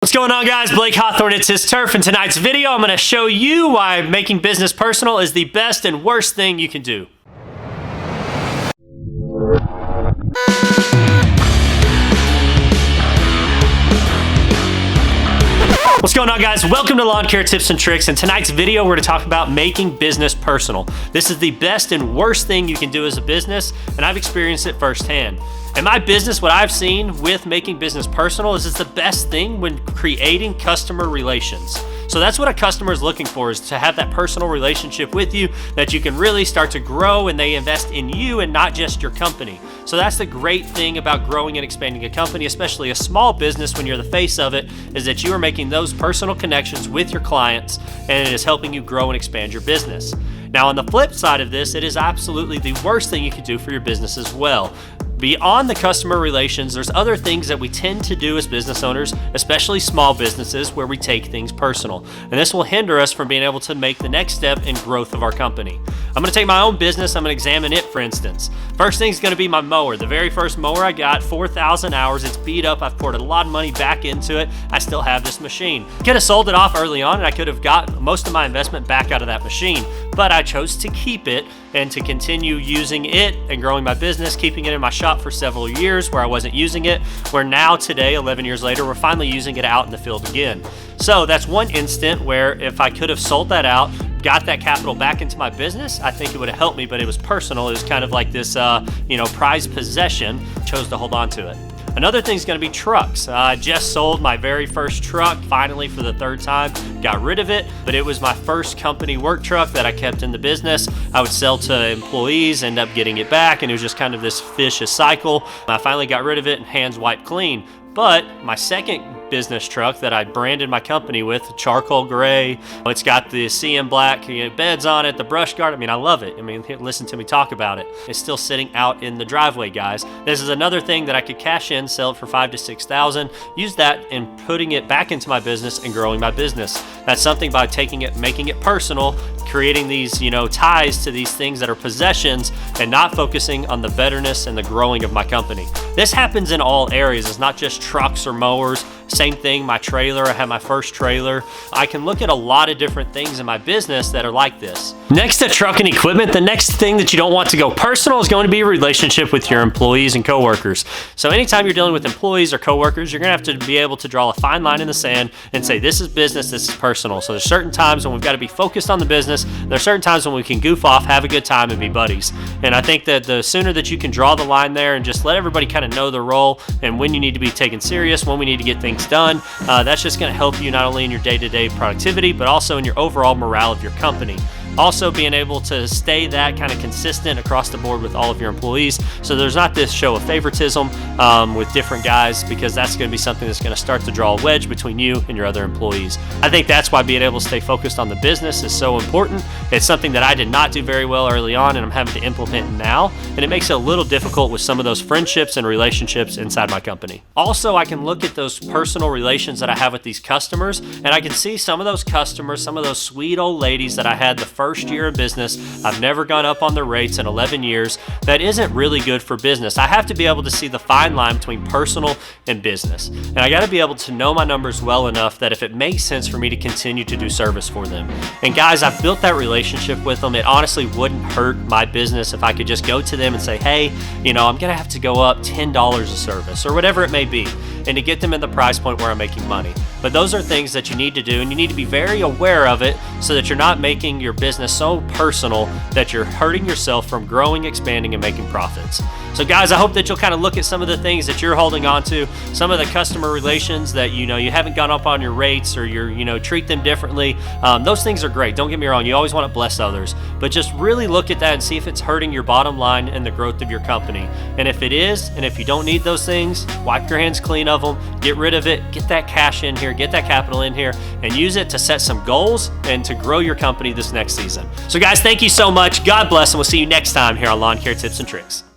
What's going on, guys? Blake Hawthorn, it's his turf. In tonight's video, I'm going to show you why making business personal is the best and worst thing you can do. What's going on, guys? Welcome to Lawn Care Tips and Tricks. In tonight's video, we're going to talk about making business personal. This is the best and worst thing you can do as a business, and I've experienced it firsthand. In my business, what I've seen with making business personal is it's the best thing when creating customer relations. So that's what a customer is looking for, is to have that personal relationship with you that you can really start to grow and they invest in you and not just your company. So that's the great thing about growing and expanding a company, especially a small business when you're the face of it, is that you are making those personal connections with your clients and it is helping you grow and expand your business. Now, on the flip side of this, it is absolutely the worst thing you can do for your business as well. Beyond the customer relations, there's other things that we tend to do as business owners, especially small businesses, where we take things personal. And this will hinder us from being able to make the next step in growth of our company. I'm gonna take my own business, I'm gonna examine it, for instance. First thing is gonna be my mower. The very first mower I got, 4,000 hours, it's beat up, I've poured a lot of money back into it, I still have this machine. Could have sold it off early on and I could have got most of my investment back out of that machine, but I chose to keep it and to continue using it and growing my business, keeping it in my shop for several years where I wasn't using it, where now today, 11 years later, we're finally using it out in the field again. So that's one instant where if I could have sold that out, got that capital back into my business, I think it would have helped me, but it was personal. It was kind of like this, prized possession, chose to hold on to it. Another thing is going to be trucks. I just sold my very first truck, finally, for the third time. Got rid of it, but it was my first company work truck that I kept in the business. I would sell to employees, end up getting it back, and it was just kind of this vicious cycle. I finally got rid of it and hands wiped clean. But my second business truck that I branded my company with, charcoal gray, it's got the CM black beds on it, the brush guard. I mean, I love it. I mean, listen to me talk about it. It's still sitting out in the driveway, guys. This is another thing that I could cash in, sell it for $5,000 to $6,000, use that and putting it back into my business and growing my business. That's something by taking it, making it personal, creating these, ties to these things that are possessions and not focusing on the betterness and the growing of my company. This happens in all areas. It's not just trucks or mowers. Same thing, my trailer, I had my first trailer. I can look at a lot of different things in my business that are like this. Next to truck and equipment, the next thing that you don't want to go personal is going to be a relationship with your employees and coworkers. So anytime you're dealing with employees or coworkers, you're gonna have to be able to draw a fine line in the sand and say, this is business, this is personal. So there's certain times when we've got to be focused on the business. There's certain times when we can goof off, have a good time, and be buddies. And I think that the sooner that you can draw the line there and just let everybody kind of know the role and when you need to be taken serious, when we need to get things done, that's just going to help you not only in your day-to-day productivity, but also in your overall morale of your company. Also being able to stay that kind of consistent across the board with all of your employees, so there's not this show of favoritism with different guys, because that's going to be something that's going to start to draw a wedge between you and your other employees. I think that's why being able to stay focused on the business is so important. It's something that I did not do very well early on, and I'm having to implement now, and it makes it a little difficult with some of those friendships and relationships inside my company. Also, I can look at those personal relations that I have with these customers, and I can see some of those customers, some of those sweet old ladies that I had the first year in business. I've never gone up on the rates in 11 years. That isn't really good for business. I have to be able to see the fine line between personal and business. And I got to be able to know my numbers well enough that if it makes sense for me to continue to do service for them. And guys, I've built that relationship with them. It honestly wouldn't hurt my business if I could just go to them and say, hey, I'm going to have to go up $10 a service or whatever it may be, and to get them in the price point where I'm making money. But those are things that you need to do, and you need to be very aware of it so that you're not making your business so personal that you're hurting yourself from growing, expanding, and making profits. So guys, I hope that you'll kind of look at some of the things that you're holding on to, some of the customer relations that you haven't gone up on your rates, or you're treat them differently. Those things are great. Don't get me wrong. You always want to bless others, but just really look at that and see if it's hurting your bottom line and the growth of your company. And if it is, and if you don't need those things, wipe your hands clean of them, get rid of it, get that cash in here, get that capital in here, and use it to set some goals and to grow your company this next season. So guys, thank you so much. God bless, and we'll see you next time here on Lawn Care Tips and Tricks.